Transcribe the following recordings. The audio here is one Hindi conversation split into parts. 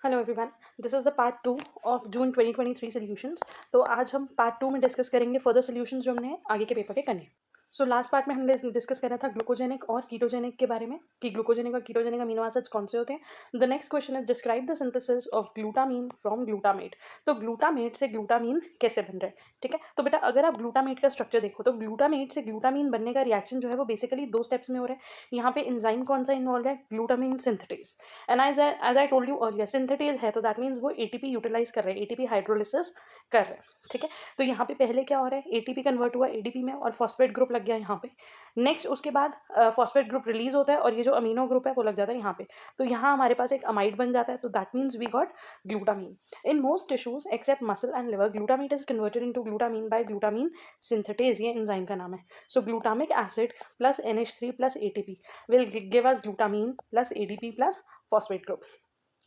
Hello everyone, this is the part 2 of June 2023 solutions. तो आज हम पार्ट 2 में डिस्कस करेंगे फर्दर सॉल्यूशंस जो हमने आगे के पेपर के करने हैं। सो लास्ट पार्ट में हमने डिस्कस करा था ग्लूकोजेनिक और कीटोजेनिक के बारे में कि ग्लूकोजेनिक और कीटोजेनिक अमीनो एसिड्स कौन से होते हैं। The next question is describe the synthesis of glutamine from glutamate. तो ग्लूटामेट से ग्लूटामीन कैसे बन रहा है, ठीक है। तो बेटा अगर आप ग्लूटामेट का स्ट्रक्चर देखो तो ग्लूटामेट से ग्लूटामीन बनने का रिएक्शन जो है वो बेसिकली 2 स्टेप्स में हो रहा है। यहाँ पे एंजाइम कौन सा इन्वॉल्व है, glutamine synthetase. And as I told you earlier synthetase है तो दैट मीन्स वो एटीपी यूटिलाइज कर रहे हैं, एटीपी हाइड्रोलिसिस कर रहे हैं, ठीक है। तो यहाँ पे पहले क्या हो रहा है, एटीपी कन्वर्ट हुआ एडीपी में और फॉस्फेट ग्रुप लग गया यहाँ पे। नेक्स्ट उसके बाद फॉस्फेट ग्रुप रिलीज होता है और ये जो अमीनो ग्रुप है वो लग जाता है यहाँ पे। तो यहाँ हमारे पास एक अमाइड बन जाता है, तो that means we got glutamine. In most tissues except muscle and liver glutamate is converted into glutamine by glutamine synthetase, ये एंजाइम का नाम है। So glutamic acid plus NH3 plus ATP will give us glutamine plus ADP plus phosphate group.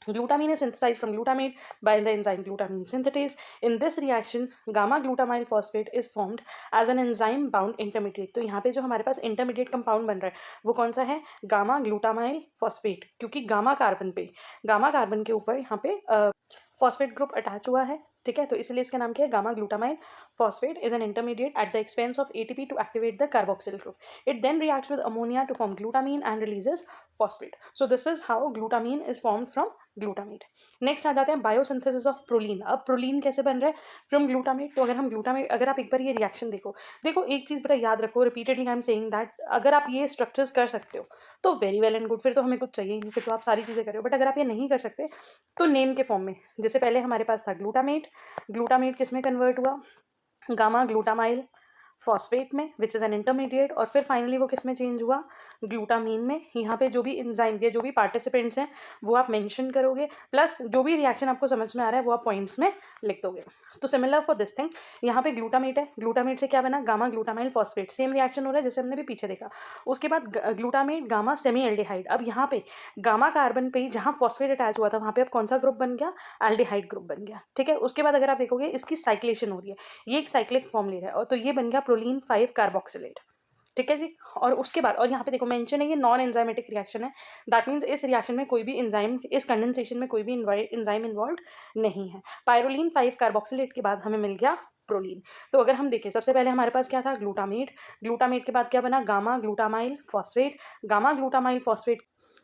Glutamine is synthesized from glutamate by the enzyme glutamine synthetase. In this reaction, gamma glutamyl phosphate is formed as an enzyme bound intermediate. तो यहाँ पे जो हमारे पास intermediate compound बन रहा है वो कौन सा है, गामा ग्लूटामाइल फॉस्फेट, क्योंकि गामा कार्बन के ऊपर यहाँ पे फॉस्फेट ग्रुप अटैच हुआ है, ठीक है। तो इसलिए इसका नाम क्या है, gamma glutamyl phosphate is an intermediate at the expense of ATP to activate the carboxyl group. It then reacts with ammonia to form glutamine and releases phosphate. So this is how glutamine is formed from glutamate. Next आ जाते हैं बायोसिंथेसिस ऑफ प्रोलीन। अब प्रोलीन कैसे बन रहा है, फ्रॉम ग्लूटामेट। तो अगर आप एक बार ये रिएक्शन देखो एक चीज़ बड़ा याद रखो, repeatedly I am saying that अगर आप ये स्ट्रक्चर्स कर सकते हो तो वेरी वेल एंड गुड, फिर तो हमें कुछ चाहिए नहीं, फिर तो आप सारी चीज़ें कर रहे हो। बट अगर आप ये नहीं कर सकते तो नेम के फॉर्म में, जैसे पहले हमारे पास था ग्लूटामेट किस में कन्वर्ट हुआ, गामा ग्लूटामाइल फॉस्फेट में विच इज़ एन इंटरमीडिएट, और फिर फाइनली वो किस में चेंज हुआ, ग्लूटामीन में। यहाँ पे जो भी एंजाइम या जो भी पार्टिसिपेंट्स हैं वो आप मेंशन करोगे, प्लस जो भी रिएक्शन आपको समझ में आ रहा है वो आप पॉइंट्स में लिख दोगे। तो सिमिलर फॉर दिस थिंग, यहाँ पे ग्लूटामेट है, ग्लूटामेट से क्या बना, gamma glutamyl phosphate, same reaction हो रहा है जैसे हमने भी पीछे देखा। उसके बाद ग्लूटामेट गामा सेमी एल्डिहाइड। अब यहाँ पे गामा कार्बन पे जहाँ फॉस्फेट अटैच हुआ था वहाँ पे अब कौन सा ग्रुप बन गया, एल्डिहाइड ग्रुप बन गया, ठीक है। उसके बाद अगर आप देखोगे इसकी साइक्लेशन हो रही है, ये एक साइक्लिक फॉर्म ले रहा है, और तो ये बन गया प्रोलीन 5 कार्बोक्सिलेट, ठीक है जी। और उसके बाद और यहाँ पे देखो मेंशन है ये नॉन एंजाइमेटिक रिएक्शन है, दैट मीन्स इस रिएक्शन में कोई भी एंजाइम, इस कंडेंसेशन में कोई भी एंजाइम इन्वॉल्व नहीं है। पायरोलीन 5 कार्बोक्सिलेट के बाद हमें मिल गया प्रोलीन। तो अगर हम देखें सबसे पहले हमारे पास क्या था, ग्लूटामेट के बाद क्या बना, gamma glutamyl phosphate, gamma glutamyl phosphate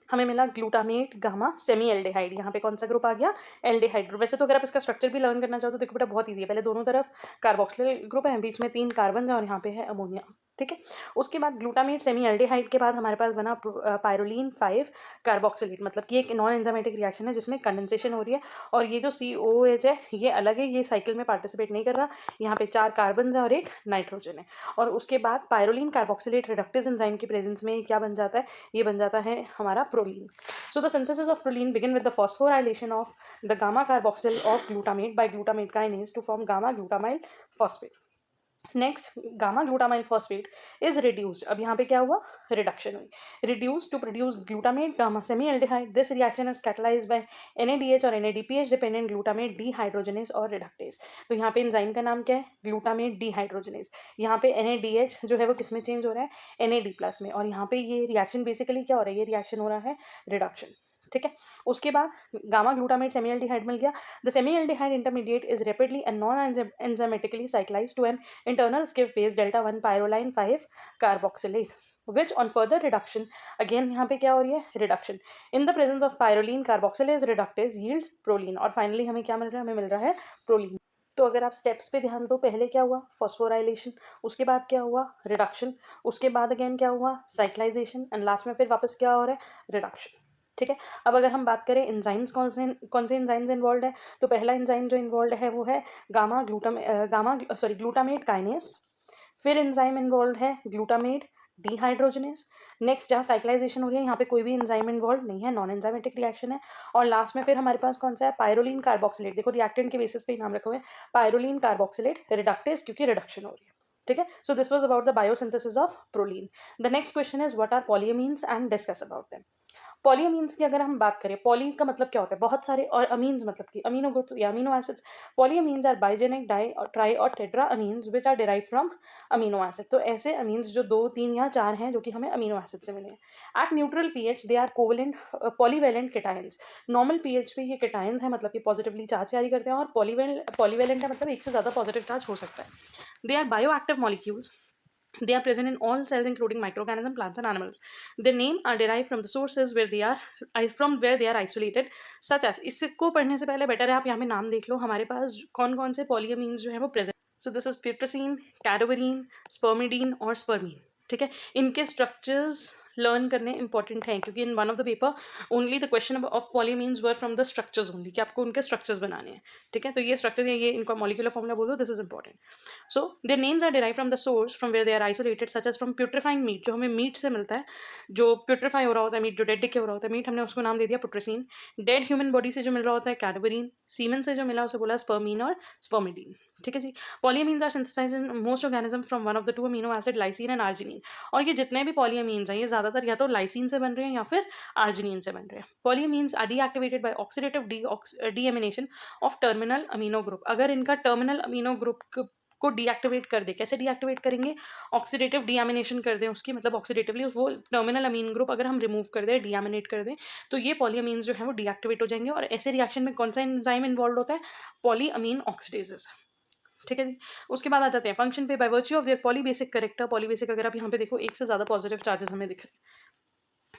हमें मिला ग्लूटामेट गामा सेमी एल्डिहाइड। यहाँ पे कौन सा ग्रुप आ गया, एल्डिहाइड ग्रुप। वैसे तो अगर आप इसका स्ट्रक्चर भी लर्न करना चाहो तो देखो बेटा बहुत ईजी है, पहले दोनों तरफ कार्बोक्सिल ग्रुप है, बीच में 3 कार्बन है और यहाँ पे है अमोनिया, ठीक है। उसके बाद ग्लूटामेट सेमी एल्डिहाइड के बाद हमारे पास बना पायरोलीन 5 कार्बोक्सिलेट, मतलब कि एक नॉन एंजाइमेटिक रिएक्शन है जिसमें कंडेंसेशन हो रही है, और ये जो COOH है ये अलग है, ये साइकिल में पार्टिसिपेट नहीं कर रहा। यहाँ पे 4 कार्बन है और एक नाइट्रोजन है। और उसके बाद पायरोलीन कार्बोक्सिलेट रिडक्टेज एंजाइम की प्रेजेंस में क्या बन जाता है, ये बन जाता है हमारा proline. So the synthesis of proline begin with the phosphorylation of the gamma carboxyl of glutamate by glutamate kinase to form gamma glutamyl phosphate. Next gamma glutamyl phosphate is reduced. अब यहाँ पे क्या हुआ, रिडक्शन हुई, reduce to produce glutamate gamma semi aldehyde. This reaction is catalysed by NADH और NADPH डिपेंडेंट ग्लूटामेट डीहाइड्रोजनेज और रिडक्टेज। तो यहाँ पे एंजाइम का नाम क्या है, ग्लूटामेट डीहाइड्रोजनेज। यहाँ पे NADH जो है वो किस में चेंज हो रहा है, NAD+ में, और यहाँ पे ये रिएक्शन बेसिकली क्या हो रहा है, ये रिएक्शन हो रहा है रिडक्शन, ठीक है। उसके बाद गामा ग्लूटामेट सेमी एल्डिहाइड मिल गया। The semi aldehyde intermediate is rapidly and non enzymatically cyclised to an internal skip base delta 1 pyroline 5 carboxylate which on further reduction, again यहाँ पे क्या हो रही है, reduction in the presence of pyroline carboxylase reductase yields proline, और finally हमें क्या मिल रहा है, हमें मिल रहा है प्रोलीन। तो अगर आप स्टेप्स पे ध्यान दो, पहले क्या हुआ, फॉस्फोराइलेशन, उसके बाद क्या हुआ, रिडक्शन, उसके बाद अगेन क्या हुआ, साइक्लाइजेशन, एंड लास्ट में फिर वापस क्या हो रहा है, रिडक्शन, ठीक है। अब अगर हम बात करें एंजाइम्स कौन से एंजाइम्स इन्वॉल्व है, तो पहला एंजाइम जो इन्वॉल्व है वो है ग्लूटामेट काइनेस। फिर एंजाइम इन्वॉल्व है ग्लूटामेट डीहाइड्रोजनेस। नेक्स्ट जहाँ साइक्लाइजेशन हो रही है यहाँ पे कोई भी एंजाइम इन्वॉल्व नहीं है, नॉन एंजाइमेटिक रिएक्शन है। और लास्ट में फिर हमारे पास कौन सा है, पायरोलीन कार्बोक्सिलेट। देखो रिएक्टेंट के बेसिस पे ही नाम रखे हुए हैं, पायरोलीन कार्बोक्सिलेट रिडक्टेज, क्योंकि रिडक्शन हो रही है, ठीक है। So this was about the biosynthesis of proline. The next question is what are polyamines and discuss about them. Polyamines की अगर हम बात करें, पॉली का मतलब क्या होता है, बहुत सारे, और अमीन्स मतलब कि अमीनो ग्रुप या amino acids. Polyamines are biogenic di और ट्राई और tetra amines which are derive from amino acid. तो ऐसे अमीन्स जो 2, 3 या 4 हैं जो कि हमें अमीनो एसिड से मिले हैं। At neutral pH they are covalent polyvalent cations. Normal pH पे ये केटायंस हैं, मतलब कि पॉजिटिवली चार्ज कैरी करते हैं, और पॉलीवेलेंट है मतलब एक से ज़्यादा पॉजिटिव चार्ज हो सकता है। They are bioactive molecules. They are present in all cells, including microorganisms, plants, and animals. Their name are derived from the sources where they are isolated, such as. इसको पढ़ने से पहले बेटर है आप यहाँ पे नाम देख लो, हमारे पास कौन कौन से पॉलीअमीन्स जो है वो present. So this is putrescine, cadaverine, spermidine और स्पर्मीन। ठीक है, इनके स्ट्रक्चर्स लर्न करने इंपॉर्टेंट हैं, क्योंकि in one of the paper only the question of polyamines were from the structures only, कि आपको उनके स्ट्रक्चर्स बनाने हैं। ठीक है, तो ये स्ट्रक्चर है, ये इनका मॉलिक्यूलर फॉर्मूला बोल दो, this is important. So their names are derived from the source from where they are isolated, such as from putrefying meat, जो हमें मीट से मिलता है, जो प्यूट्रीफाई हो रहा होता है मीट, जो डेड डिके हो रहा होता है मीट, हमने उसको नाम दे दिया पुट्रेसिन। डेड ह्यूमन बॉडी से जो मिल रहा होता है कैडबरीन, सीमन से जो मिला उसे बोला स्पर्मीन और स्पर्मिडीन। ठीक है जी। Polyamines are synthesized in most organism from one of the 2 amino acid lysine and arginine. और ये जितने भी पॉलीअमीन्स हैं ये ज़्यादातर या तो लाइसिन से बन रहे हैं या फिर आर्जिनिन से बन रहे हैं। Polyamines are deactivated by oxidative deamination of terminal amino group. अगर इनका टर्मिनल अमीनो ग्रुप को डीएक्टिवेट कर दे, कैसे डीएक्टिवेट करेंगे, ऑक्सीडेटिव डीएमिनेशन कर दें उसकी, मतलब ऑक्सीडेटिवली वो टर्मिनल अमीन ग्रुप अगर हम रिमूव कर दें, डीएमिनेट कर दें, तो ये पॉलीअमीन्स जो है वो डीएक्टिवेट हो जाएंगे। और ऐसे रिएक्शन में कौन सा एंजाइम इन्वॉल्व होता है, पॉलीअमीन ऑक्सीडेजेस। ठीक है जी। उसके बाद आ जाते हैं फंक्शन पे। By virtue of their polybasic character, polybasic अगर आप यहाँ पे देखो एक से ज़्यादा पॉजिटिव चार्जेस हमें दिख रहे हैं।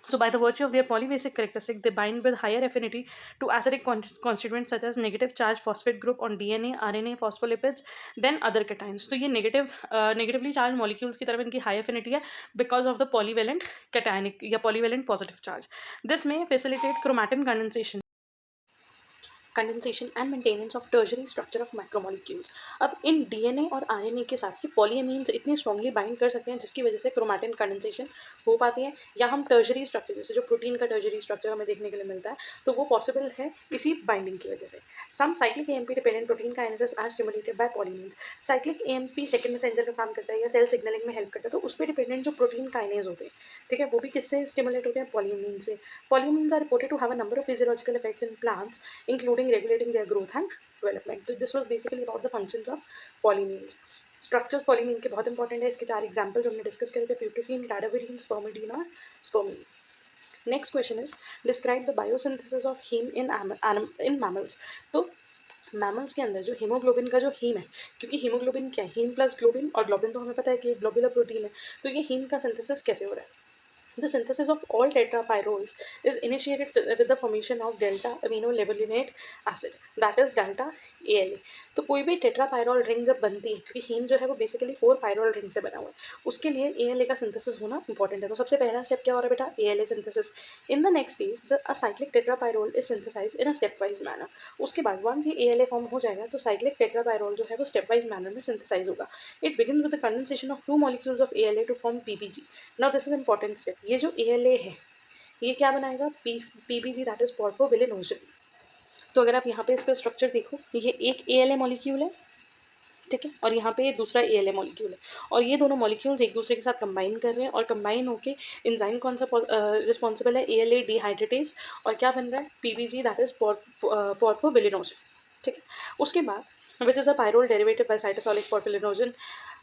So by the virtue of their polybasic characteristic, they bind with higher affinity to acidic constituents such as negative charge phosphate group on DNA, RNA, phospholipids than other cations. तो ये negatively charged molecules की तरफ इनकी high affinity है because of the polyvalent cationic या polyvalent positive charge. This may facilitate chromatin condensation and maintenance of tertiary structure of macromolecules. अब इन डीएनए और आरएनए के साथ ये पॉलीअमीन्स इतनी स्ट्रांगली बाइंड कर सकते हैं जिसकी वजह से क्रोमैटिन कंडेंसेशन हो पाती है, या हम टर्शरी स्ट्रक्चर जैसे जो प्रोटीन का टर्शरी स्ट्रक्चर हमें देखने के लिए मिलता है तो वो पॉसिबल है इसी बाइंडिंग की वजह से। Some cyclic AMP dependent protein kinases are stimulated by polyamines. Cyclic AMP second messenger का काम करता है या सेल सिग्नलिंग में हेल्प करता है, तो उस पर डिपेंडेंट जो प्रोटीन काइनेज होते हैं, ठीक है, वो भी किससे स्टिमुलेट होते हैं, पॉलीअमीन से। Polyamines are reported to have a number of physiological effects in plants including regulating their growth and development. So this was basically about the functions of polyamines. Structures polyamine के बहुत इंपॉर्टेंट है, इसके 4 एग्जाम्पल हमने डिस्कस करे थे, प्यूट्रिसिन, कैडावरीन, स्पर्मिडीन और spermine. Next question is describe the biosynthesis of heme in mammals. तो मैमल्स के अंदर जो हीमोग्लोबिन का जो हीम है, क्योंकि हीमोग्लोबिन क्या है, हीम प्लस ग्लोबिन, और ग्लोबिन तो हमें पता है कि ग्लोबुलर प्रोटीन है, तो ये हीम का सिंथेसिस कैसे हो रहा है। The synthesis of all tetrapyroles is initiated with the formation of delta amino levulinate acid, that is delta ALA. तो कोई भी टेट्रापायरोल रिंग जब बनती है, क्योंकि हीम जो है वो बेसिकली 4 पायरोल रिंग से बना हुआ है, उसके लिए ALA का सिंथेसिस होना इंपॉर्टेंट है। तो सबसे पहला स्टेप क्या हो रहा है बेटा, ALA synthesis. In the next stage the cyclic tetrapyrrole is synthesize in a step wise manner. उसके बाद वंस ये ALA फॉर्म हो जाएगा तो साइक्लिक टेट्रापायरोल जो है वो स्टेप वाइज मैनर में सिंथेसाइज होगा। It begin with the condensation of 2 molecules of ALA to form PPG। Now this is important step. ये जो ALA है ये क्या बनाएगा, PPG, दैट इज पोर्फोबिलिनोजन। तो अगर आप यहाँ पे इसका स्ट्रक्चर देखो, ये एक ALA मॉलिक्यूल है, ठीक है, और यहाँ पे दूसरा ALA मॉलिक्यूल है, और ये दोनों मॉलिक्यूल्स एक दूसरे के साथ कंबाइन कर रहे हैं, और कंबाइन होके एंजाइम कौन सा रिस्पॉन्सिबल है, ALA डिहाइड्रेटेज, और क्या बन रहा है, PPG, दैट इज पोर्फोबिलिनोजन। ठीक है, उसके बाद which is a pyrrole derivative by cytosolic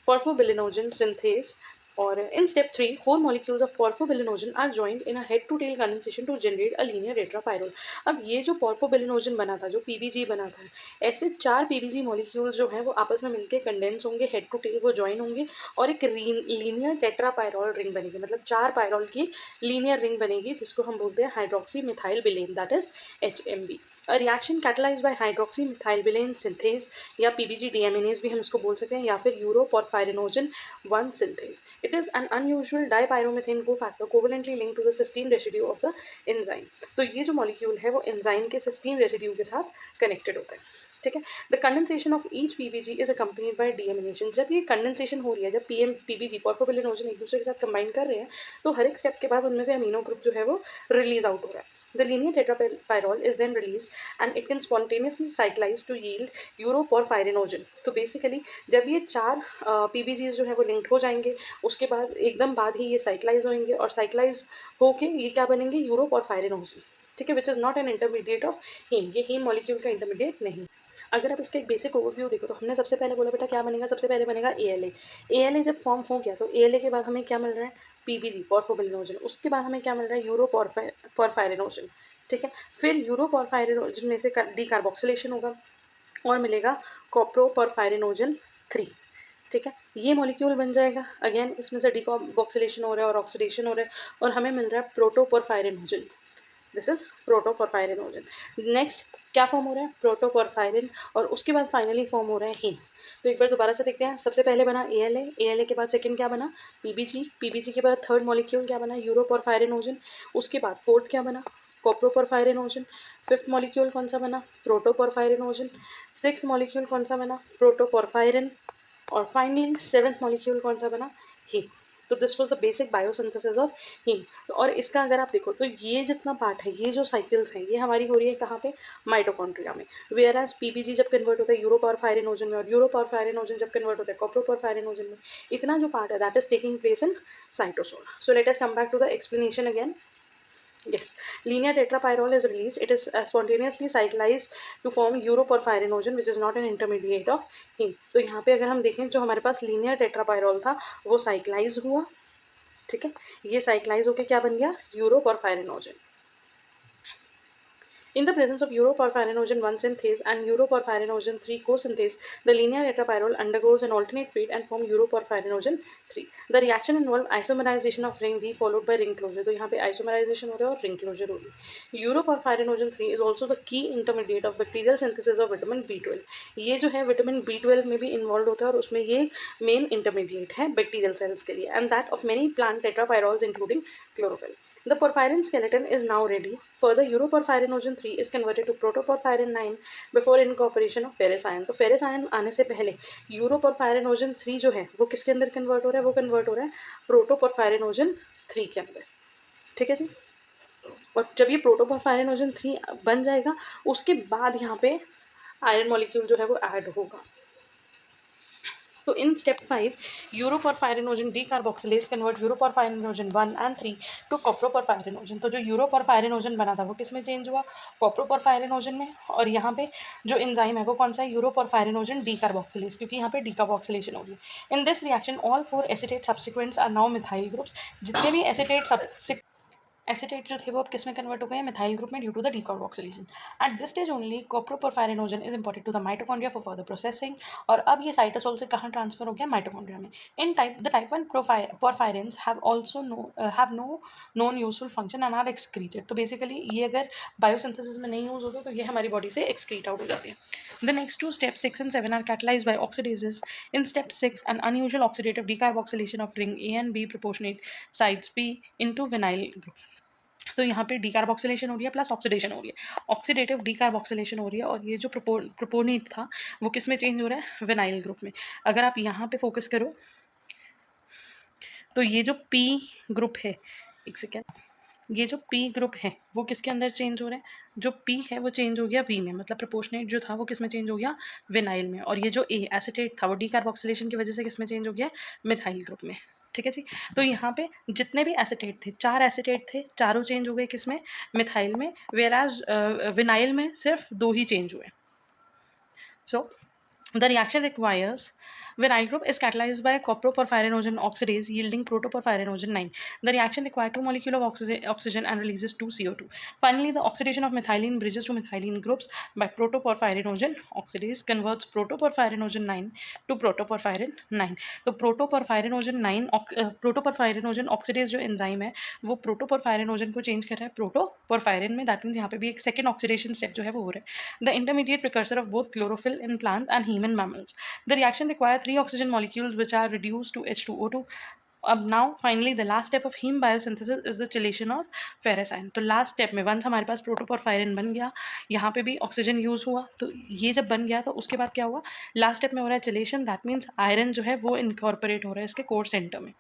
porphobilinogen synthase. और in step 3 4 molecules of porphobilinogen are joined in a head to tail condensation to generate a linear tetrapyrrole। अब ये जो porphobilinogen बना था, जो PBG बना था, ऐसे 4 PBG molecules जो हैं वो आपस में मिलके कंडेंस होंगे, हेड टू टेल वो ज्वाइन होंगे, और एक लीनियर टेट्रापायरोल रिंग बनेगी, मतलब 4 पायरोल की लीनियर रिंग बनेगी, जिसको हम बोलते हैं hydroxy methyl villain, that is HMB। A reaction catalyzed by hydroxymethylbilane synthase या PBG deaminase भी हम इसको बोल सकते हैं, या फिर uroporphyrinogen 1 synthase. It is an unusual dipyromethane cofactor covalently linked to the cysteine residue of the enzyme. तो ये जो मॉलिक्यूल है वो एंजाइम के सिस्टीन रेसिड्यू के साथ कनेक्टेड होता है, ठीक है। The condensation of each PBG is accompanied by deamination. जब ये कंडेंसेशन हो रही है, जब PBG पोर्फोबिलिनोजन एक दूसरे के साथ कंबाइन कर रहे हैं, तो हर एक स्टेप के बाद उनमें से अमीनो ग्रुप जो है वो रिलीज आउट हो रहा है। The linear tetrapyrrole is then released and it can spontaneously cyclize to yield uroporphyrinogen. तो बेसिकली जब ये चार PBGs जो है वो लिंक्ड हो जाएंगे उसके बाद एकदम बाद ही ये साइक्लाइज होंगे और साइक्लाइज होके ये क्या बनेंगे यूरोपोरफायरिनोजन, ठीक है, which is not an intermediate of heme, ये हीम मॉलिक्यूल का इंटरमीडिएट नहीं। अगर आप इसका एक बेसिक ओवरव्यू देखो तो हमने सबसे पहले बोला बेटा क्या बनेगा, सबसे पहले बनेगा ALA। ALA जब फॉर्म हो गया तो ALA के बाद हमें क्या मिल रहा है PBG पॉर्फोबिलिनोजन, उसके बाद हमें क्या मिल रहा है यूरोपोरफायरिनोजन, ठीक है। फिर यूरोपोरफायरिनोजन में से डीकार्बोक्सिलेशन होगा और मिलेगा कॉप्रोपोरफायरिनोजन 3, ठीक है। ये मॉलिक्यूल बन जाएगा, अगेन इसमें से डीकार्बोक्सिलेशन हो रहा है और ऑक्सीडेशन हो रहा है और हमें मिल रहा है प्रोटोपोरफायरिनोजन, दिस इज प्रोटोपोरफायरिनोजन। नेक्स्ट क्या फॉर्म हो रहा है प्रोटोपोरफायरिन और उसके बाद फाइनली फॉर्म हो रहा है हीम। तो एक बार दोबारा से देखते हैं, सबसे पहले बना ALA के बाद सेकंड क्या बना PBG के बाद थर्ड मॉलिक्यूल क्या बना यूरोपोरफायरिनोजन, उसके बाद फोर्थ क्या बना कॉप्रोपोरफायरिनोजन, फिफ्थ मॉलिक्यूल कौन सा बना प्रोटोपोरफायरिनोजन, सिक्स्थ मॉलिक्यूल कौन सा बना प्रोटोपोरफायरिन और फाइनली सेवन्थ मॉलिक्यूल कौन सा बना हीम। तो this was the basic biosynthesis of heme. और इसका अगर आप देखो तो ये जितना पार्ट है, ये जो साइकिल्स हैं, ये हमारी हो रही है कहाँ पे माइटोकॉन्ड्रिया में, वेयर एज PBG जब कन्वर्ट होता है यूरोपोरफायरिनोजन में और यूरोपोरफायरिनोजन जब कन्वर्ट होता है कॉप्रोपोरफायरिनोजन में, इतना जो पार्ट है that is taking place in cytosol. So let us come back to the explanation again. Yes, linear tetrapyrrole is released. It is spontaneously cyclized to form uroporphyrinogen, which is not an intermediate of heme. तो यहाँ पे अगर हम देखें जो हमारे पास linear tetrapyrrole था वो cyclize हुआ, ठीक है, ये cyclize होके क्या बन गया uroporphyrinogen. In the presence of uroporphyrinogen 1 synthase and uroporphyrinogen 3 co-synthase, the linear tetrapyrrole undergoes an alternate fate and form uroporphyrinogen 3. The reaction involves isomerization of ring B followed by ring closure. तो यहाँ पे isomerization हो रहा है और ring closure हो रही है. Uroporphyrinogen 3 is also the key intermediate of bacterial synthesis of vitamin B12. ये जो है vitamin B12 में भी involved होता है और उसमें ये main intermediate है bacterial cells के लिए, and that of many plant tetrapyrroles including chlorophyll. The porphyrin skeleton is now ready. Further, uroporphyrinogen 3 is converted to protoporphyrin 9 before incorporation of ferrous ion. तो ferrous ion आने से पहले uroporphyrinogen 3 जो है वो किसके अंदर कन्वर्ट हो रहा है, वो कन्वर्ट हो रहा है प्रोटोपोरफायरिनोजन 3 के अंदर, ठीक है जी। और जब ये प्रोटोपोरफायरिनोजन 3 बन जाएगा उसके बाद यहाँ पे आयरन मॉलिक्यूल जो है वो ऐड होगा। So in step 5, uroporphyrinogen decarboxylase convert uroporphyrinogen 1 and 3 to coproporphyrinogen. तो जो uroporphyrinogen बना था वो किस में चेंज हुआ coproporphyrinogen में, और यहाँ पे जो एंजाइम है वो कौन सा है uroporphyrinogen decarboxylase, क्योंकि यहाँ पे decarboxylation हो रही है। In this reaction all 4 acetate subsequents are now methyl groups. जितने भी एसिटेट जो थे वो अब किस में कन्वर्ट हो गए मिथाइल ग्रुप में due to the decarboxylation. At this stage only coproporphyrinogen is important to the mitochondria for further processing. और अब ये साइटोसोल से कहाँ ट्रांसफर हो गया माइटोकॉन्ड्रिया में। In type 1 porphyrins have also no non useful function and are excreted. तो बेसिकली ये अगर बायोसिंथेसिस में नहीं यूज होते तो ये हमारी बॉडी से एक्सक्रीट आउट हो जाते हैं। The next two step 6 and 7 are catalysed by oxidases. In step 6 an unusual oxidative decarboxylation of ring A and B proportionate sites P into vinyl group। तो यहाँ पे डीकार्बोक्सिलेशन हो रही है प्लस ऑक्सीडेशन हो रही है, ऑक्सीडेटिव डीकार्बोक्सिलेशन हो रही है और ये जो प्रोपोनेट था वो किस में चेंज हो रहा है विनाइल ग्रुप में। अगर आप यहाँ पे फोकस करो तो ये जो पी ग्रुप है, एक सेकेंड, ये जो पी ग्रुप है वो किसके अंदर चेंज हो रहा है, जो पी है वो चेंज हो गया वी में, मतलब प्रोपोर्शनेट जो था वो किस में चेंज हो गया विनाइल में, और ये जो ए एसिटेट था वो डीकार्बोक्सिलेशन की वजह से किस में चेंज हो गया मिथाइल ग्रुप में, ठीक है जी। तो यहाँ पे जितने भी एसिटेट थे, 4 एसिटेट थे, चारों चेंज हो गए किस में मिथाइल में, वेराज विनाइल में सिर्फ 2 ही चेंज हुए। So the reaction requires vinyl group is catalyzed by coproporphyrinogen oxidase yielding protoporphyrinogen 9. The reaction requires 2 molecules of oxygen and releases 2 CO2. Finally, the oxidation of methylene bridges to methylene groups by protoporphyrinogen oxidase converts protoporphyrinogen 9 to protoporphyrin 9. तो protoporphyrinogen 9 protoporphyrinogen oxidase जो एंजाइम है वो प्रोटोपोरफायरिनोजन को चेंज कर रहा है प्रोटोपोरफायरिन में। दैट मीन्स यहाँ पे भी एक सेकंड ऑक्सीडेशन स्टेप जो है वो हो रहा है। The intermediate precursor of both chlorophyll in plant and human mammals. The reaction require 3 oxygen molecules which are reduced to H2O2. अब now finally the last step of heme biosynthesis is the chelation of ferrous ion. तो लास्ट स्टेप में वंस हमारे पास प्रोटोपोरफायरिन बन गया, यहाँ पे भी ऑक्सीजन यूज हुआ, तो ये जब बन गया तो उसके बाद क्या हुआ, लास्ट स्टेप में हो रहा है चेलेशन। दैट मीन्स आयरन जो है वो इनकॉर्पोरेट हो रहा है इसके कोर सेंटर में।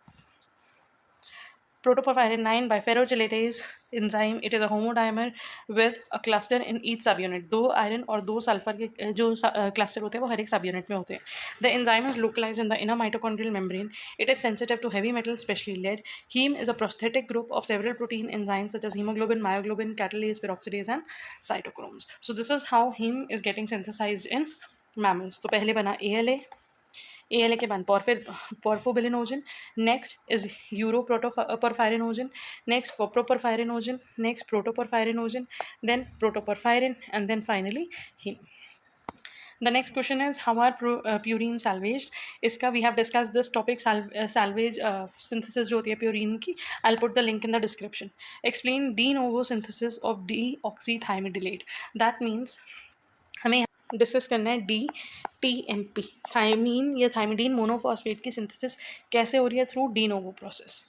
Protoporphyrin 9 biferrogelatase enzyme. It is a homodimer with a cluster in each subunit. 2 iron और 2 सल्फर के जो क्लस्टर होते हैं वो हर एक सबयूनिट में होते हैं. The enzyme is localized in the inner mitochondrial membrane. It is sensitive to heavy metals, especially lead. Heme is a prosthetic group of several protein enzymes such as hemoglobin, myoglobin, catalase, peroxidase, and cytochromes. So this is how heme is getting synthesized in mammals. तो पहले बना ALA. ALA के बाद porphobilinogen. Next is uroporphyrinogen. Next coproporphyrinogen. Next protoporphyrinogen. Then protoporphyrin, and then finally heme. The next question is how are purine salvaged. इसका we have discussed this topic salvage synthesis जो होती है purine की. I'll put the link in the description. Explain de novo synthesis of deoxythymidylate. That means हमें डिस्कस करना है DTMP थायमीन या थायमिडीन मोनोफॉस्फेट की सिंथेसिस कैसे हो रही है थ्रू डी नोवो प्रोसेस.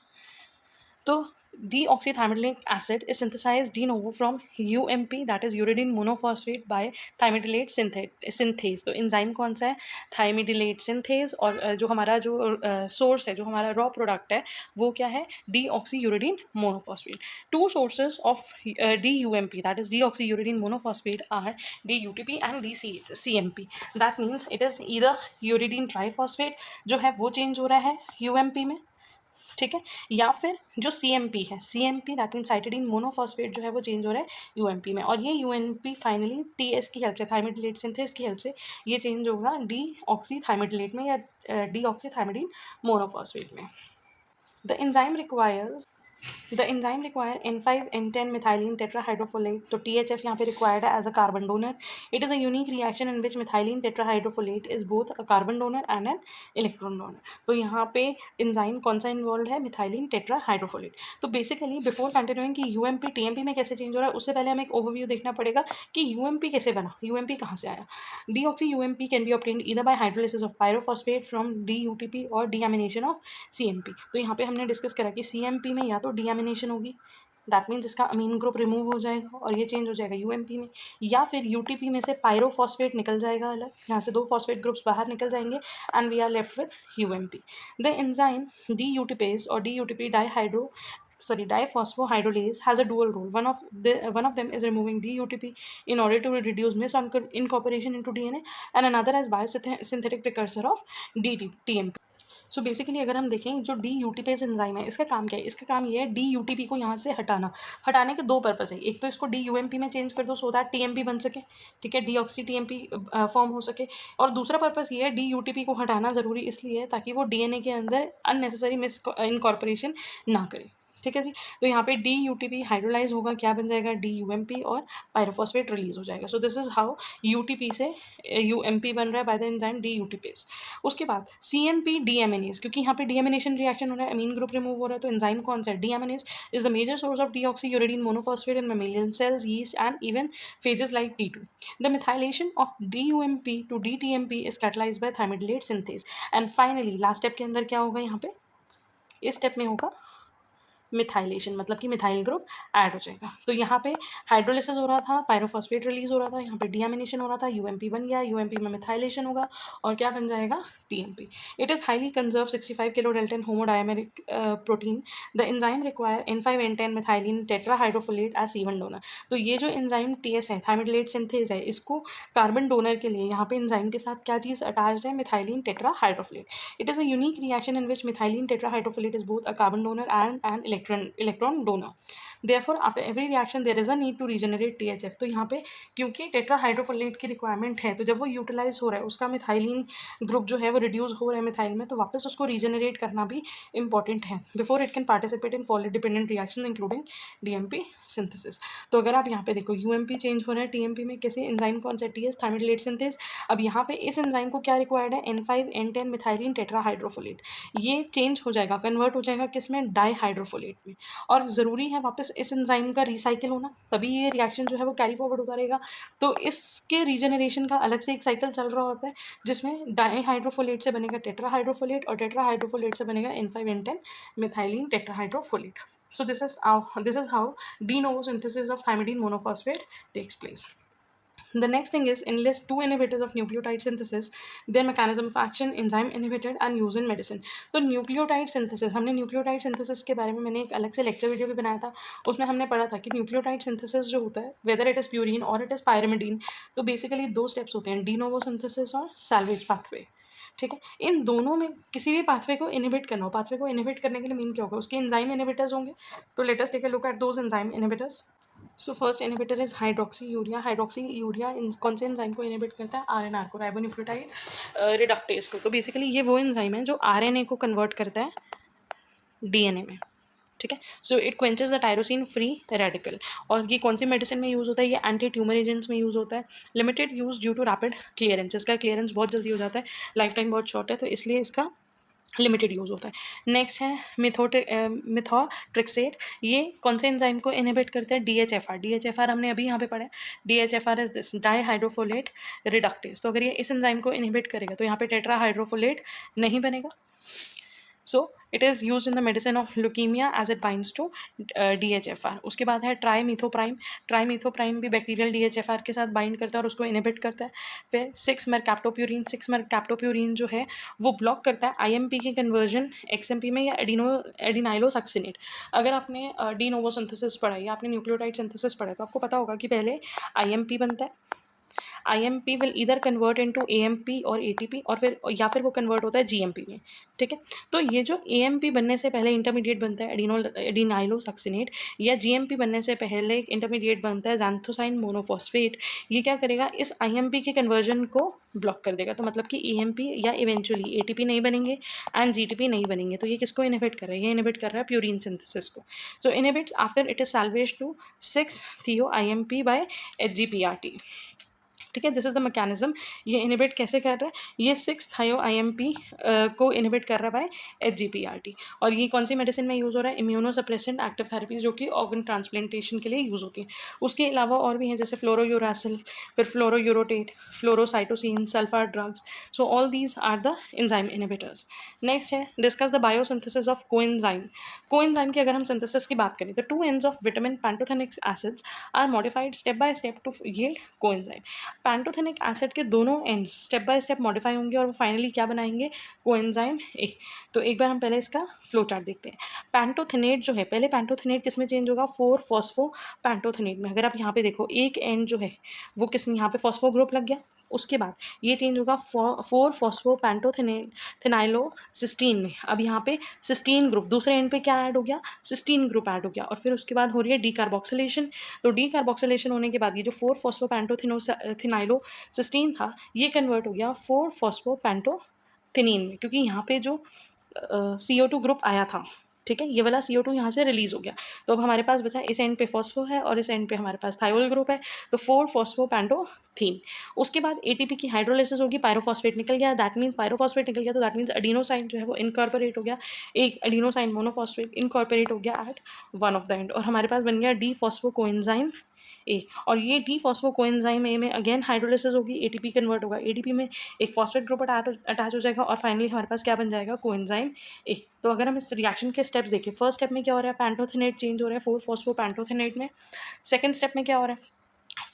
तो deoxythymidylate acid is synthesized de novo from UMP, that is uridine monophosphate, by thymidylate synthase. तो एंजाइम कौन सा है? थायमिडिलेट सिंथेज. और जो हमारा जो सोर्स है, जो हमारा रॉ प्रोडक्ट है, वो क्या है? Deoxyuridine monophosphate. Two sources of DUMP, that is deoxyuridine monophosphate, are DUTP and DCMP. That means it is either uridine triphosphate जो है वो चेंज हो रहा है UMP में, ठीक है, या फिर जो CMP है, CMP that mean cytidine monophosphate जो है वो चेंज हो रहा है UMP में. और ये UMP फाइनली TS की हेल्प से, थायमिडिलेट सिंथेस की हेल्प से ये चेंज होगा डीऑक्सीथायमिडिलेट में या डीऑक्सीथायमिडीन मोनोफॉस्फेट में. The enzyme require N5 N10 methylene tetrahydrofolate. तो THF यहाँ पे required है as a carbon donor. It is a unique reaction in which methylene tetrahydrofolate is both a carbon donor and an electron donor. तो यहाँ पे enzyme कौन सा involved है? methylene tetrahydrofolate. तो basically before continuing कि UMP TMP में कैसे change हो रहा है, उससे पहले हमें एक overview देखना पड़ेगा कि UMP कैसे बना, UMP कहाँ से आया. Deoxy UMP can be obtained either by hydrolysis of pyrophosphate from DUTP or deamination of CMP. तो यहाँ पे हमने डिस्कस करा कि CMP में या तो डीएमिनेशन होगी, दैट मीन्स इसका अमीन ग्रुप रिमूव हो जाएगा और ये चेंज हो जाएगा UMP में, या फिर UTP में से पायरोफॉस्फेट निकल जाएगा अलग, यहाँ से 2 फॉस्फेट ग्रुप्स बाहर निकल जाएंगे and we are left with UMP. The enzyme DUTPase or DUTP diphosphohydrolase has a dual role. One of them is removing DUTP in order to reduce misincorporation into DNA, and another as biosynthetic precursor of TMP. So basically अगर हम देखें जो DUTPase एंजाइम है, इसका काम क्या है? इसका काम ये है DUTP को यहाँ से हटाने के 2 पर्पस है. एक तो इसको DUMP में चेंज कर दो सो दैट TMP बन सके, ठीक है, डीऑक्सी TMP फॉर्म हो सके. और दूसरा पर्पस ये है DUTP को हटाना ज़रूरी इसलिए है ताकि वो DNA के अंदर अननेसेसरी इनकॉर्पोरेशन ना करे, ठीक है जी. तो यहाँ पे DUTP हाइड्रोलाइज होगा, क्या बन जाएगा? DUMP और पायरोफॉस्फेट रिलीज हो जाएगा. सो दिस इज हाउ UTP से UMP बन रहा है बाय द एंजाइम DUTPase. उसके बाद CMP डीएमिनेज, क्योंकि यहाँ पे डीएमिनेशन रिएक्शन हो रहा है, अमीन ग्रुप रिमूव हो रहा है, तो एंजाइम कौन सा है? Deaminase is the major source of deoxyuridine monophosphate in mammalian cells, yeast and even phages like T2. The methylation of DUMP to DTMP is catalysed by thymidylate synthase. And finally last step के अंदर क्या होगा? यहाँ पे इस स्टेप में होगा मिथाइलेशन, मतलब कि मिथाइल ग्रुप ऐड हो जाएगा. तो यहाँ पे हाइड्रोलिसिस हो रहा था, पायरोफॉस्फेट रिलीज हो रहा था, यहाँ पे डीएमिनेशन हो रहा था, UMP बन गया, UMP में मिथाइलेशन होगा और क्या बन जाएगा? TMP. It is highly conserve 65 kilodalton homodimeric protein. The enzyme require N5 N10 methylene tetrahydrofolate as C1 donor. तो ये जो एंजाइम TS है, थायमिडिलेट सिंथेज है, इसको कार्बन डोनर के लिए यहाँ पे एंजाइम के साथ क्या चीज़ अटैच्ड है? Methylene tetrahydrofolate. It is a unique reaction in which methylene tetrahydrofolate is both a carbon donor and an electron donor. Therefore, after every reaction there is a need to regenerate THF. तो यहाँ पे क्योंकि टेट्राहाइड्रोफोलेट की रिक्वायरमेंट है, तो जब वो यूटिलाइज हो रहा है, उसका मिथाइलिन ग्रुप जो है वो रिड्यूस हो रहा है मिथाइल में, तो वापस उसको रीजनरेट करना भी इंपॉर्टेंट है before it can participate in follow dependent reaction including DMP synthesis. तो अगर आप यहाँ पे देखो UMP चेंज हो रहा है TMP में, कैसे? एंजाइम कौन सा? TS thymidylate synthase. अब यहाँ पे इस एंजाइम को क्या रिक्वायर्ड है? N5 N10 methylene tetrahydrofolate. ये चेंज हो जाएगा, कन्वर्ट हो जाएगा किस में? डाईहाइड्रोफोलेट में. और ज़रूरी है वापस इस एंजाइम का रिसाइकिल होना, तभी ये रिएक्शन जो है वो कैरी फॉरवर्ड होता रहेगा. तो इसके रीजनरेशन का अलग से एक साइकिल चल रहा होता है जिसमें डाईहाइड्रोफोलेट से बनेगा टेट्राहाइड्रोफोलेट और टेट्राहाइड्रोफोलेट से बनेगा N5 N10 methylene tetrahydrofolate. So this is how de novo synthesis of thymidine monophosphate takes place. The next thing is enlist two inhibitors of nucleotide synthesis, their mechanism of action, enzyme inhibited and use in medicine. तो न्यूक्लियोटाइड सिंथेसिस, हमने न्यूक्लियोटाइड सिंथेसिस के बारे में मैंने एक अलग से लेक्चर वीडियो भी बनाया था, उसमें हमने पढ़ा था कि न्यूक्लियोटाइड सिंथेसिस जो होता है, वेदर इट इज़ प्यूरिन और इट इज़ पायरिमिडीन, तो बेसिकली दो स्टेप्स होते हैं, डी नोवो सिंथेसिस और सैल्वेज पाथवे। ठीक है, इन दोनों में किसी भी पाथवे को इनहिबिट करना हो, पाथवे को इनहिबिट करने के लिए मीन क्या होगा, उसके एंजाइम इनहिबिटर्स होंगे। तो let us take a look at those enzyme inhibitors. So first inhibitor is hydroxy urea. Hydroxy urea कौन से एंजाइम को इनहिबिट करता है, आरएनआर को, राइबोन्यूक्लियोटाइड रिडक्टेज को। तो बेसिकली ये वो एंजाइम है जो आरएनए को कन्वर्ट करता है डीएनए में। ठीक है, so it quenches the tyrosine free radical. और ये कौन सी मेडिसिन में यूज़ होता है, ये एंटी ट्यूमर एजेंट्स में यूज़ होता है। Limited use due to rapid clearance, इसका क्लियरेंस बहुत जल्दी हो जाता है, लाइफ टाइम बहुत शॉर्ट है, तो इसलिए इसका लिमिटेड यूज़ होता है। नेक्स्ट है मिथोट्रिक्सेट। ये कौन से एंजाइम को इनहिबिट करते हैं, डीएचएफआर। डीएचएफआर हमने अभी यहाँ पे पढ़ा है, डीएचएफआर इज दिस डाईहाइड्रोफोलेट रिडक्टेज। तो अगर ये इस एंजाइम को इनहिबिट करेगा तो यहाँ पे टेट्राहाइड्रोफोलेट नहीं बनेगा। So it is use in the medicine of leukaemia as it binds to DHFR। उसके बाद है ट्राईमीथोप्राइम। ट्राईमीथोप्राइम भी बैक्टीरियल DHFR के साथ बाइंड करता है और उसको इनहिबिट करता है। फिर 6-mercaptopurine। 6-mercaptopurine जो है वो ब्लॉक करता है IMP की कन्वर्जन XMP में या एडिनाइलोसक्सिनेट। अगर आपने डी नोवो सिंथेसिस पढ़ा या आपने न्यूक्लियोटाइड सिंथेसिस पढ़ा तो आपको पता होगा कि पहले IMP बनता है, IMP will either convert into AMP और ATP और फिर वो कन्वर्ट होता है GMP में। ठीक है, तो ये जो AMP बनने से पहले इंटरमीडिएट बनता है एडिनाइलोसक्सिनेट, या GMP बनने से पहले इंटरमीडिएट बनता है ज़ैंथोसाइन मोनोफॉस्फेट। ये क्या करेगा, इस IMP के कन्वर्जन को ब्लॉक कर देगा। तो मतलब कि AMP या इवेंचुअली ATP नहीं बनेंगे एंड GTP नहीं बनेंगे। तो ये किसको इनहिबिट कर रहा है, ये इनहिबिट कर रहा है प्यूरिन सिंथेसिस को। So inhibits after it is salvage to 6-thiO-IMP by HGPRT। ठीक है, दिस इज द मैकेनिज्म। ये इनहिबिट कैसे कर रहा है, ये 6-thiO-IMP को इनहिबिट कर रहा है बाय HGPRT। और ये कौन सी मेडिसिन में यूज़ हो रहा है, इम्यूनोसप्रेसेंट एक्टिव थेरेपीज, जो कि ऑर्गन ट्रांसप्लांटेशन के लिए यूज़ होती हैं। उसके अलावा और भी हैं, जैसे फ्लोरोयूरासिल, फिर fluoroorotate, fluorocytosine, sulphur drugs. So all these are the enzyme inhibitors. Next है discuss the biosynthesis of coenzyme. Coenzyme की अगर हम सिंथेसिस की बात करें तो 2 ends of vitamin pantothenic acids are modified step by step to yield coenzyme. Pantothenic acid के दोनों ends step by step modify होंगे और वो फाइनली क्या बनाएंगे, कोएंजाइम ए। तो एक बार हम पहले इसका फ्लो चार्ट देखते हैं। पैंटोथेनेट जो है, पहले पैंटोथेनेट किस में चेंज होगा, 4-फॉस्फो पैंटोथेनेट में। अगर आप यहाँ पे देखो एक एंड जो है वो किस में, यहाँ पे फॉस्फो ग्रुप लग गया। उसके बाद ये चेंज होगा 4-फॉस्फो पैंटोथेनाइलोसिस्टीन में। अब यहाँ पे सिस्टीन ग्रुप दूसरे एंड पे क्या ऐड हो गया, सिस्टीन ग्रुप ऐड हो गया। और फिर उसके बाद हो रही है डीकार्बोक्सिलेशन। तो डीकार्बोक्सिलेशन होने के बाद ये जो 4-फॉस्फोपैंटोथेनाइलोसिस्टीन था ये कन्वर्ट हो गया 4-फॉस्फोपैंटोथेनिन में, क्योंकि यहाँ पे जो CO2 ग्रुप आया था, ठीक है, ये वाला CO2 यहाँ से रिलीज हो गया। तो अब हमारे पास बचा इस एंड पे फॉस्फो है और इस एंड पे हमारे पास थायोल ग्रुप है, तो 4-फॉस्फोपैंटोथीन। उसके बाद ATP की हाइड्रोलिसिस होगी, पायरोफॉस्फेट निकल गया, दैट मीन्स पायरोफॉस्फेट निकल गया तो दैट मीन्स एडिनोसाइन जो है वो इनकॉर्पोरेट हो गया, एक एडिनोसाइन मोनोफॉस्फेट इनकॉर्पोरेट हो गया at one of the end, और हमारे पास बन गया D-फॉस्फोकोएंजाइम ए। और ये D-फॉस्फोकोएंजाइम ए में अगेन हाइड्रोलिसिस होगी, ATP कन्वर्ट होगा, ATP में एक फॉस्फेट ग्रुप अटैच हो जाएगा और फाइनली हमारे पास क्या बन जाएगा, कोएंजाइम ए। तो अगर हम इस रिएक्शन के स्टेप्स देखें, फर्स्ट स्टेप में क्या हो रहा है, पैंटोथेनेट चेंज हो रहा है 4-फॉस्फोपैंटोथेनेट में। सेकंड स्टेप में क्या हो रहा है,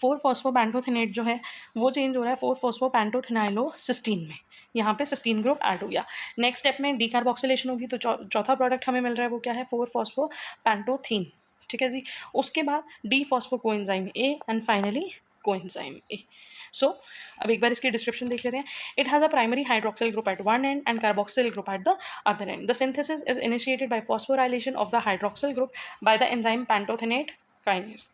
4-फॉस्फोपैंटोथेनेट जो है वो चेंज हो रहा है 4-फॉस्फोपैंटोथेनाइलोसिस्टीन में। यहाँ पे सिस्टीन ग्रुप ऐड हो गया। नेक्स्ट स्टेप में डीकार्बोक्सिलेशन होगी, तो चौथा प्रोडक्ट हमें मिल रहा है वो क्या है, 4-फॉस्फोपैंटोथीन। ठीक है जी, उसके बाद dephosphocoenzyme A and finally coenzyme A. So अब एक बार इसकी डिस्क्रिप्शन देख लेते हैं। It has a primary hydroxyl group at one and carboxyl group at the other end. The synthesis is initiated by phosphorylation of the hydroxyl group by the enzyme pantothenate kinase.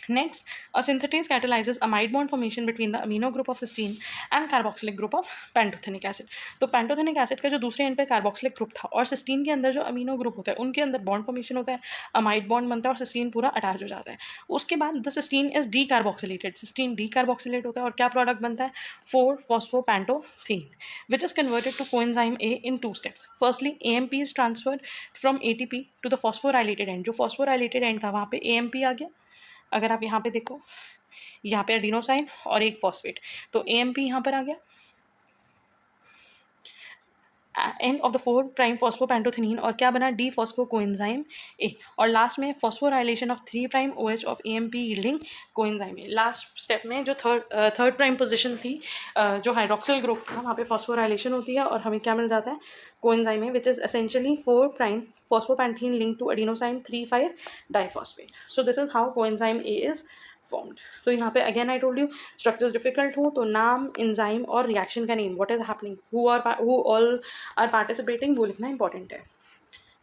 Next, a synthetase catalyzes amide bond formation between the amino group of cysteine and carboxylic group of pantothenic acid. तो पैंटोथेनिक एसिड का जो दूसरे एंड पे कार्बोक्सिलिक ग्रुप था और सिस्टीन के अंदर जो अमीनो ग्रुप होता है उनके अंदर बॉन्ड फॉर्मेशन होता है, अमाइड बॉन्ड बनता है और सिस्टीन पूरा अटैच हो जाता है। उसके बाद the cysteine is decarboxylated, cysteine decarboxylate होता है और क्या प्रोडक्ट बनता है, phosphopantetheine, which is converted to coenzyme A in 2 steps. Firstly, AMP is transferred from ATP to the phosphorylated end. जो phosphorylated end था वहाँ पे AMP आ गया। अगर आप यहाँ पे देखो, यहाँ पे एडिनोसाइन और एक फॉस्फेट, तो AMP यहाँ पर आ गया एंड ऑफ द 4' फॉस्फोपेंटोथिनीन और क्या बना, डी फॉस्फो कोएंजाइम ए। और लास्ट में phosphorylation of 3' OH of AMP yielding coenzyme A. Last step में जो थर्ड प्राइम पोजीशन थी, जो हाइड्रोक्सिल ग्रुप था, वहाँ पे फॉस्फोराइलेशन होती है और हमें क्या मिल जाता है, coenzyme A, which is essentially 4' phosphopentene linked to adenosine 3,5 diphosphate. So this is how coenzyme A is formed. तो यहाँ पे again I told you structures difficult हो तो नाम, एंजाइम और रिएक्शन का name, what is happening, who all are participating, वो लिखना इंपॉर्टेंट है।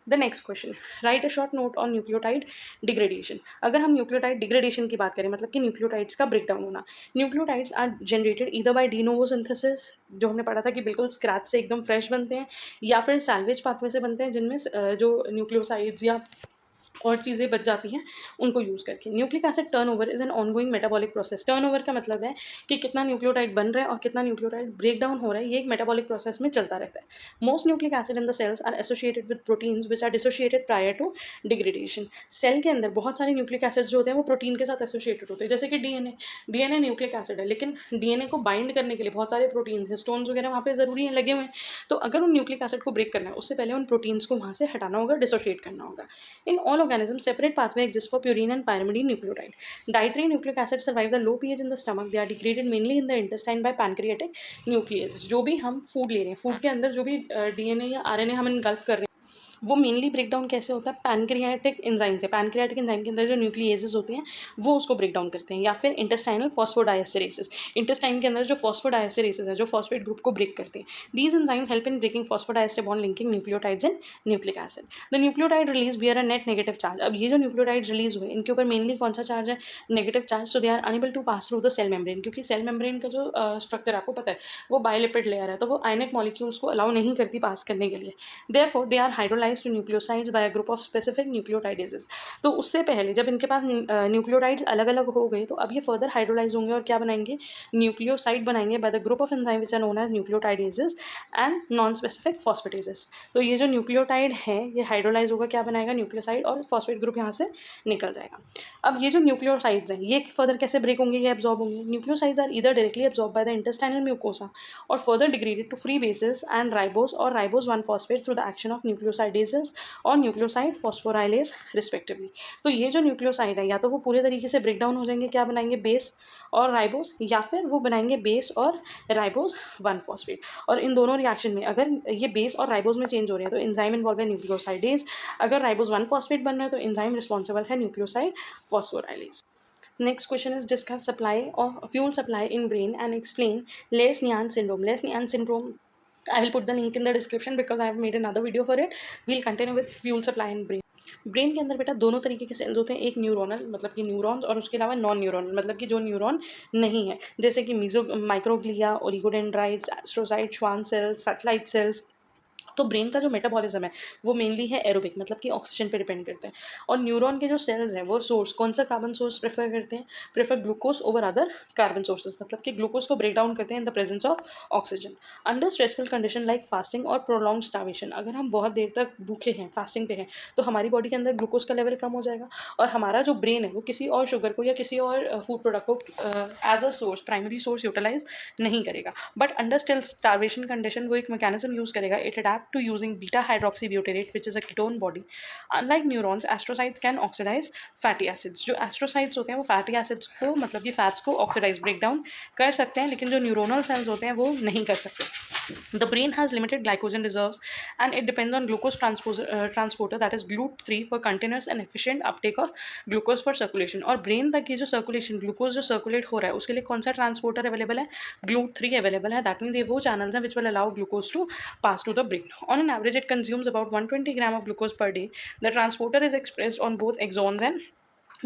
The next question, write a short note on nucleotide degradation. अगर हम न्यूक्लियोटाइड डिग्रेडेशन की बात करें, मतलब कि न्यूक्लियोटाइड्स का ब्रेकडाउन होना, nucleotides are generated either by de novo synthesis, जो हमने पढ़ा था कि बिल्कुल स्क्रैच से एकदम फ्रेश बनते हैं, या फिर सैल्वेज पाथवे से बनते हैं, जिनमें जो न्यूक्लियोसाइड्स या और चीज़ें बच जाती हैं उनको यूज़ करके। Nucleic acid turnover is an ongoing metabolic process. Turnover का मतलब है कि कितना न्यूक्लियोटाइड बन रहा है और कितना न्यूक्लियोटाइड ब्रेक डाउन हो रहा है, ये एक मेटाबॉलिक प्रोसेस में चलता रहता है। Most nucleic acid in the cells are associated with proteins which are dissociated prior to degradation. Cell के अंदर बहुत सारे न्यूक्लिक एसिड जो होते हैं वो प्रोटीन के साथ एसोसिएटेड होते हैं, जैसे कि डीएनए न्यूक्लिक एसिड है, लेकिन डीएनए को बाइंड करने के लिए बहुत सारे प्रोटीन, हिस्टोन्स वगैरह वहाँ पे ज़रूरी हैं, लगे हुए हैं। तो अगर उन न्यूक्लिक एसिड को ब्रेक करना है, उससे पहले उन प्रोटीन्स को वहाँ से हटाना होगा, डिसोशिएट करना होगा। In all organism separate pathway exists for purine and pyrimidine nucleotide. Dietary nucleic acids survive the low pH in the stomach. They are degraded mainly in the intestine by pancreatic nucleases. जो भी हम फूड ले रहे हैं, फूड के अंदर जो भी डीएनए या आरएनए हम इनगल्फ कर रहे हैं, वो मेनली ब्रेकडाउन कैसे होता है, पैनक्रियाटिक एंजाइम से। पैनक्रियाटिक एंजाइम के अंदर जो न्यूक्लिएसेस होते हैं वो उसको ब्रेक डाउन करते हैं, या फिर इंटेस्टाइनल फॉस्फोडाइएस्टरेसेस, इंटेस्टाइन के अंदर जो फॉस्फोडाइएस्टरेसेस है जो फॉस्फेट ग्रुप को ब्रेक करते हैं। These enzymes help in breaking phosphodiester bond linking nucleotides and nucleic acid. The nucleotide release bear a net negative charge. अब ये जो न्यूक्लियोटाइड रिलीज हुए, इनके ऊपर मेनली कौन सा चार्ज है, negative charge. So they are unable to pass through the cell membrane, क्योंकि सेल मेम्ब्रेन का जो स्ट्रक्चर आपको पता है वो बायोलिपिड लेयर है, तो वो आयनिक मॉलिक्यूल्स को अलाउ नहीं करती पास करने के लिए। Therefore they are hydrolysed to nucleosides by a group of specific nucleotidases. तो उससे पहले जब इनके पास न्यूक्लियोटाइड्स अलग अलग हो गए, तो अब ये फर्दर हाइड्रोलाइज होंगे और क्या बनाएंगे, न्यूक्लियोसाइड बनाएंगे by the group of enzyme which are known as nucleotidases and non specific phosphatases. तो ये जो न्यूक्लियोटाइड है ये हाइड्रोलाइज होगा, क्या बनाएगा, न्यूक्लियोसाइड, और फॉस्फेट ग्रुप यहाँ से निकल जाएगा। अब ये जो न्यूक्लियोसाइड्स हैं ये फर्दर कैसे ब्रेक होंगे, ये एब्जॉर्ब होंगे। Nucleosides are either directly absorb by the intestinal mucosa और further degraded to free bases and ribose और ribose 1 phosphate through the action of nucleosidases और न्यूक्लियोसाइड फॉस्फोराइलेज रिस्पेक्टिवली। तो ये जो न्यूक्लियोसाइड है या तो वो पूरे तरीके से ब्रेक डाउन हो जाएंगे, क्या बनाएंगे, बेस और राइबोस, या फिर वो बनाएंगे बेस और राइबोस 1 फॉस्फेट। और इन दोनों रिएक्शन में अगर ये बेस और राइबोस में चेंज हो रहे हैं तो एंजाइम इन्वॉल्व है न्यूक्लियोसाइडेज। अगर राइबोस 1 फॉस्फेट बन रहा है तो एंजाइम रिस्पॉन्सिबल है nucleoside phosphorylase. Next question is discuss supply of fuel supply in brain and explain Les-Nian syndrome. Les-Nian syndrome, I will put the link in the description because I have made another video for it. We'll continue with fuel supply in brain. Brain के अंदर बेटा दोनों तरीके के सेल्स होते हैं, एक न्यूरोनल मतलब कि न्यूरॉन्स, और उसके अलावा नॉन न्यूरोनल मतलब कि जो न्यूरॉन नहीं है, जैसे कि microglia, oligodendrites, astrocyte, Schwann cells, satellite cells. तो ब्रेन का जो मेटाबॉलिज्म है वो मेनली है एरोबिक, मतलब कि ऑक्सीजन पे डिपेंड करते हैं। और न्यूरॉन के जो सेल्स हैं वो सोर्स कौन सा कार्बन सोर्स प्रेफर करते हैं, prefer glucose over other carbon sources, मतलब कि ग्लूकोज को ब्रेक डाउन करते हैं in the presence of oxygen. Under stressful condition like fasting और प्रोलॉन्ग स्टार्वेशन, अगर हम बहुत देर तक भूखे हैं, फास्टिंग पे हैं, तो हमारी बॉडी के अंदर ग्लूकोज का लेवल कम हो जाएगा और हमारा जो ब्रेन है वो किसी और शुगर को या किसी और फूड प्रोडक्ट को as a source, primary source utilize नहीं करेगा। But under still starvation condition वो एक मैकेनिज्म यूज करेगा, it adapt to using beta hydroxybutyrate which is a ketone body. Unlike neurons, astrocytes can oxidize fatty acids. जो astrocytes होते हैं वो fatty acids को मतलब कि fats को oxidize break down कर सकते हैं, लेकिन जो neuronal cells होते हैं वो नहीं कर सकते. The brain has limited glycogen reserves and it depends on glucose transporter that is GLUT3 for continuous and efficient uptake of glucose for circulation. और brain तक ये जो circulation ग्लूकोज जो सर्कुलेट हो रहा है उसके लिए कौन सा ट्रांसपोर्टर अवेलेबल है, GLUT3 अवेलेबल है. दैट मीन्स ये वो चैनल्स हैं which will allow glucose to pass to the brain. On an average, it consumes about 120 grams of glucose per day. The transporter is expressed on both axons and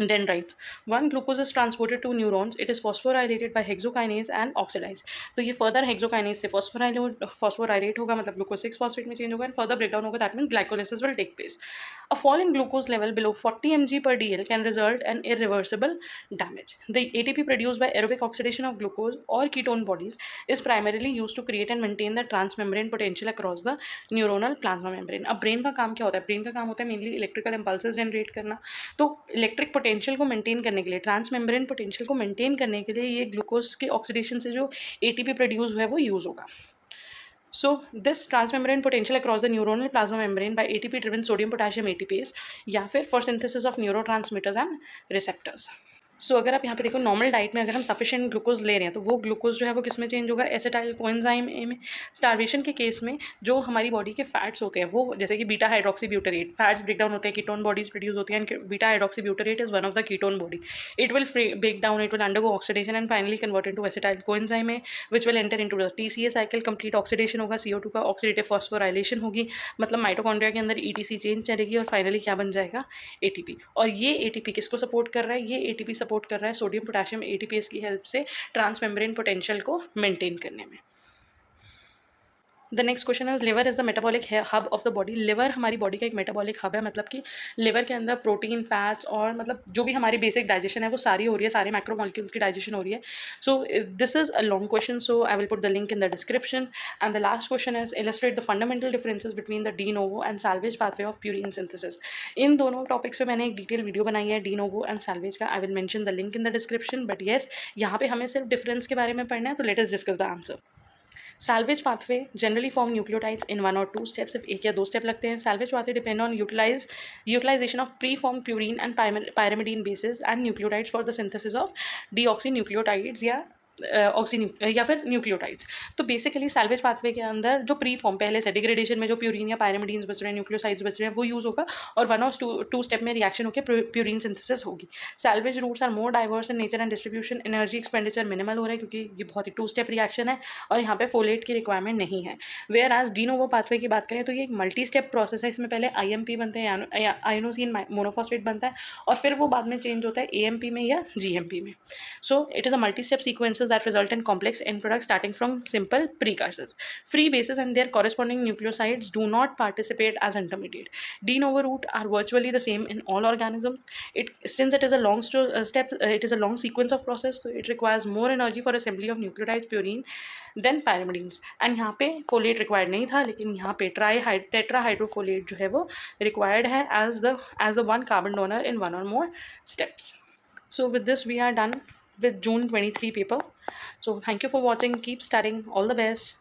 dendrites. One glucose is transported to neurons. It is phosphorylated by hexokinase and oxidized. तो ये further hexokinase से phosphorylate होगा, मतलब glucose 6 phosphate में change होगा and further breakdown होगा. That means glycolysis will take place. A fall in glucose level below 40 mg per dl can result in irreversible damage. The ATP produced by aerobic oxidation of glucose or ketone bodies is primarily used to create and maintain the transmembrane potential across the neuronal plasma membrane. अब ब्रेन का काम क्या होता है, ब्रेन का काम होता है मेनली इलेक्ट्रिकल इम्पल्सेस जनरेट करना. तो इलेक्ट्रिक पोटेंशियल को मेंटेन करने के लिए, ट्रांसमेम्ब्रेन पोटेंशियल को मेंटेन करने के लिए ये ग्लूकोज के ऑक्सीडेशन से जो ATP प्रोड्यूस हुआ है वो यूज़ होगा. So this transmembrane potential across the neuronal plasma membrane by ATP driven sodium potassium ATPase या फिर for synthesis of neurotransmitters and receptors. सो अगर आप यहाँ पे देखो नॉर्मल डाइट में अगर हम सफिशिएंट ग्लूकोज ले रहे हैं तो वो ग्लूकोज जो है वो किस में चेंज होगा, एसिटाइल कोएंजाइम ए में। स्टार्वेशन के केस में जो हमारी बॉडी के फैट्स होते हैं वो जैसे कि beta hydroxy butyrate, fats break down होते हैं, कीटोन बॉडीज प्रोड्यूस होती हैं, and beta hydroxy butyrate is one of the ketone body. It will break down, it will undergo oxidation and finally convert into acetyl coenzyme A which will enter into the TCA cycle. Complete oxidation होगा, CO2 का ऑक्सीडेटिव फॉस्फोराइलेशन होगी, मतलब माइटोकॉन्ड्रिया के अंदर ETC चेंज चलेगी और फाइनली क्या बन जाएगा, ATP। और ये ATP किसको सपोर्ट कर रहा है, ये ATP सपोर्ट कर रहा है सोडियम पोटेशियम ATPase की हेल्प से ट्रांसमेम्ब्रेन पोटेंशियल को मेंटेन करने में। द नेक्स्ट क्वेश्चन है liver is the metabolic hub of the body. Liver हमारी बॉडी का एक मेटाबॉलिक हब है, मतलब कि लिवर के अंदर प्रोटीन, फैट्स और मतलब जो भी हमारी बेसिक डाइजेशन है वो सारी हो रही है, सारे मैक्रोमोलिक्यूल्स की डाइजेशन हो रही है। So this is a long question, so I will put the link in the description. And the last question is illustrate the fundamental differences between the de novo and salvage pathway of purine synthesis. इन दोनों टॉपिक्स पे मैंने एक डिटेल वीडियो बनाई है, डी नोवो एंड सैल्वेज का। I will mention the link in the description. But yes, यहाँ पे हमें सिर्फ डिफरेंस के बारे में पढ़ना है, तो let us discuss the answer. Salvage pathway generally form nucleotides in 1 or 2 steps. सिर्फ एक या दो स्टेप लगते हैं. Salvage pathway depend on utilization of preformed purine and pyrimidine bases and nucleotides for the synthesis of deoxynucleotides या फिर न्यूक्लियोटाइड्स। तो बेसिकली सैल्वेज पाथवे के अंदर जो प्री फॉर्म पहले से डिग्रेडेशन में जो प्यूरिन या पायरामिडीन्स बच रहे हैं, न्यूक्लियोसाइड्स बच रहे हैं, वो यूज़ होगा और 1 और 2 स्टेप में रिएक्शन होकर प्यूरिन सिंथेसिस होगी। Salvage routes are more diverse in nature and distribution. Energy expenditure minimal हो रहा है क्योंकि ये बहुत ही 2 स्टेप रिएक्शन है और यहाँ पे फोलेट की रिक्वायरमेंट नहीं है। Whereas de novo pathway की बात करें तो ये एक मल्टी स्टेप प्रोसेस है। इसमें पहले IMP बनते हैं, आयोनोसिन मोनोफॉस्फेट बनता है और फिर वो बाद में चेंज होता है AMP में या GMP में। सो it is a multi step sequences that result in complex end products starting from simple precursors. Free bases and their corresponding nucleosides do not participate as intermediate. De novo route are virtually the same in all organisms. Since it is a long step, it is a long sequence of process, so it requires more energy for assembly of nucleotides purine than pyrimidines. And यहाँ पे folate required नहीं था, लेकिन यहाँ पे tetrahydrofolate जो है वो required है as the one carbon donor in 1 or more steps. So with this we are done with June 23 paper. So thank you for watching. Keep studying. All the best.